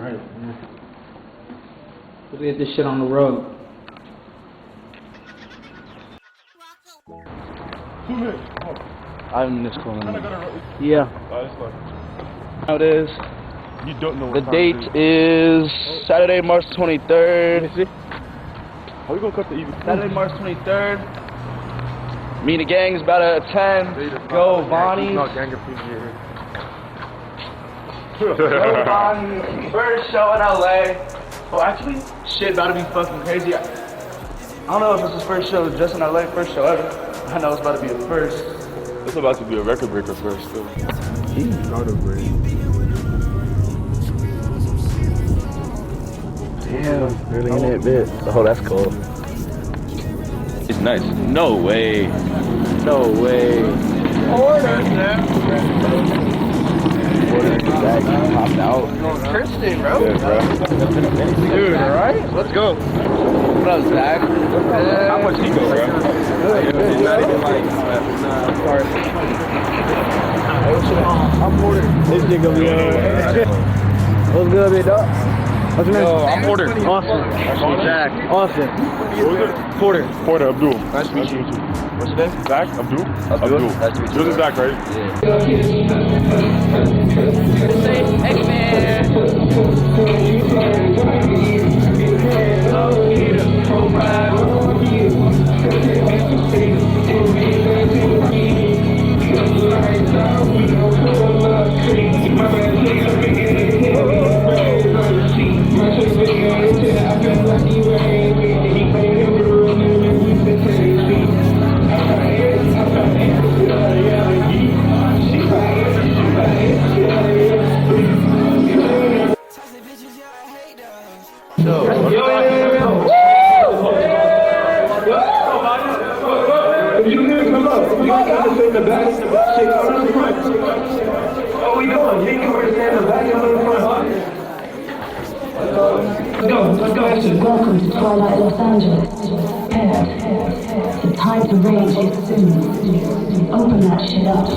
Alright, let's get this shit on the road. 2 minutes. I'm in this corner. Yeah. Now it is. You don't know The what date is Saturday, March 23rd. How you gonna cut the even? Saturday, March 23rd. Me and the gang's about to attend GoVanni. GoVanni, first show in LA. Oh, actually, shit about to be fucking crazy. I don't know if it's his first show just in LA, first show ever. I know it's about to be a first. It's about to be a record breaker first, too. He's not a break. Damn, really in that bit. Oh, that's cool. It's nice. No way. No way. Order, man. Popped out. Tristan, bro. Yeah, bro. Dude, alright? Let's go. What up, Zach? How much he go, bro? It's not even like, sorry. I'm Porter. This nigga be what's good, big dog? What's your name? Yo, I'm Porter. Austin. Zach. Austin. What was it? Porter. Porter, Abdul. Nice to meet you. What's your name? Zach, Abdul? Abdul. Nice to meet you. Yours is Zach, right? Yeah. Let's go. Welcome to Twilight Los Angeles. Prepare. The time to rage is soon. Open that shit up.